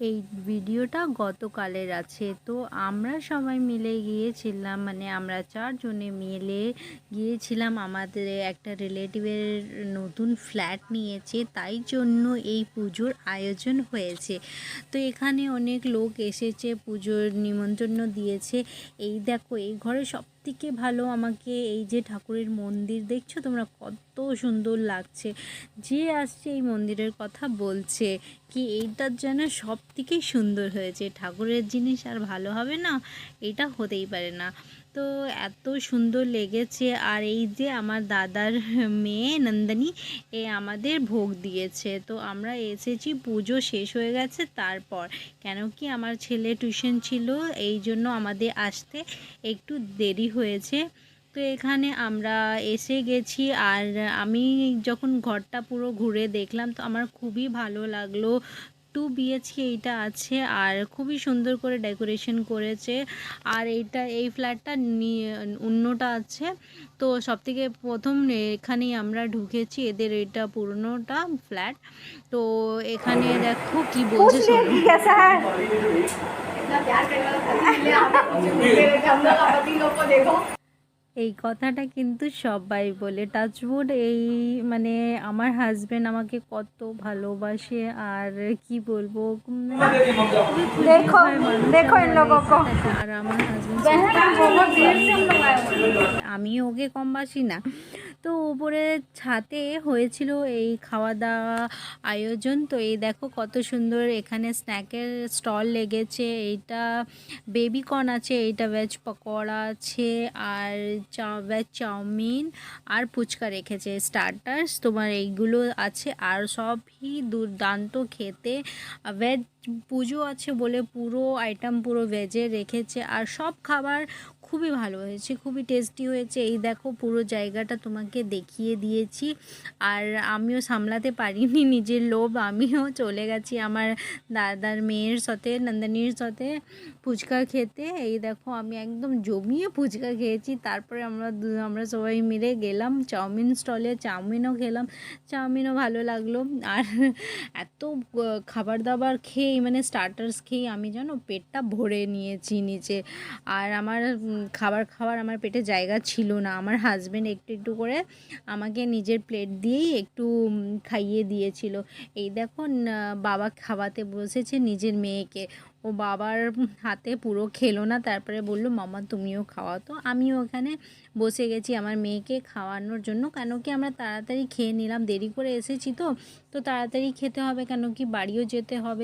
এই ভিডিওটা গতকালের আছে। তো আমরা সবাই মিলে গিয়েছিলাম, মানে আমরা 4 জনে মিলে গিয়েছিলাম। আমাদের একটা রিলেটিভের নতুন ফ্ল্যাট নিয়েছে, তাই জন্য এই পুজোর আয়োজন হয়েছে। তো এখানে অনেক লোক এসেছে, পুজোর নিমন্ত্রণ দিয়েছে। এই দেখো, এই ঘরে সবথেকে ভালো আমাকে এই যে ঠাকুরের মন্দির দেখছো তোমরা, কত সুন্দর লাগছে। যে আসছে এই মন্দিরের কথা বলছে কি এইটার যেন সব থেকেই সুন্দর হয়েছে, ঠাকুরের জিনিস আর ভালো হবে না, এটা হতেই পারে না। তো এত সুন্দর লেগেছে। আর এই যে আমার দাদার মেয়ে নন্দিনী, এ আমাদের ভোগ দিয়েছে। তো আমরা এসেছি, পুজো শেষ হয়ে গেছে তারপর, কেন কি আমার ছেলে টিউশন ছিল, এই জন্য আমাদের আসতে একটু দেরি হয়েছে। তো এখানে আমরা এসে গেছি। আর আমি যখন ঘরটা পুরো ঘুরে দেখলাম, তো আমার খুবই ভালো লাগলো। 2 বিএইচকে এইটা আছে, আর খুবই সুন্দর করে ডেকোরেশন করেছে। আর এই ফ্ল্যাটটা অন্যটা আছে। তো সবথেকে প্রথম এখানেই আমরা ঢুকেছি, এদের এটা পুরনোটা ফ্ল্যাট। তো এখানে দেখো কি বলছে শোনো। এই কথাটা কিন্তু সবাই বলে, টাচউড। এই মানে আমার হাজব্যান্ড আমাকে কত ভালোবাসে, আর কি বলবো, খুবই খুশি হয় মানুষ আমার সাথে। আর আমার হাজব্যান্ড, আমি ওকে কম বাসি না। তো উপরে ছাদে হয়েছিল এই খাওয়া দাওয়া আয়োজন। তো এই দেখো কত সুন্দর, এখানে স্ন্যাকের স্টল লেগেছে। এইটা বেবিকর্ন আছে, এইটা ভেজ পকোড়া আছে, আর ভেজ চাউমিন আর ফুচকা রেখেছে স্টার্টার্স তোমার, এইগুলো আছে। আর সবই দুর্দান্ত খেতে। ভেজ পুজো আছে বলে পুরো আইটেম পুরো ভেজে রেখেছে। আর সব খাবার খুবই ভালো হয়েছে, খুবই টেস্টি হয়েছে। এই দেখো পুরো জায়গাটা তোমাকে দেখিয়ে দিয়েছি। আর আমিও সামলাতে পারিনি নিজের লোভ, আমিও চলে গেছি আমার দাদার মেয়ের সাথে, নন্দিনীর সাথে ফুচকা খেতে। এই দেখো আমি একদম জমিয়ে ফুচকা খেয়েছি। তারপরে আমরা সবাই মিলে গেলাম চাউমিন স্টলে, চাউমিনও খেলাম, চাউমিনও ভালো লাগলো। আর এত খাবার দাবার খেয়ে, মানে স্টার্টার্স খেয়ে আমি যেন পেটটা ভরে নিয়েছি নিচে। আর আমার খাবার আমার পেটে জায়গা ছিল না। আমার হাজব্যান্ড একটু একটু করে আমাকে নিজের প্লেট দিয়েই একটু খাইয়ে দিয়েছিল। এই দেখো বাবা খাওয়াতে বসেছে নিজের মেয়েকে, ও বাবার হাতে পুরো খেলো না, তারপরে বলল মামা তুমিও খাওয়া। তো আমিও ওখানে বসে গেছি আমার মেয়েকে খাওয়ানোর জন্য, কেন কি আমরা তাড়াতাড়ি খেয়ে নিলাম, দেরি করে এসেছি তো। তো তাড়াতাড়ি খেতে হবে, কেন কি বাড়িও যেতে হবে।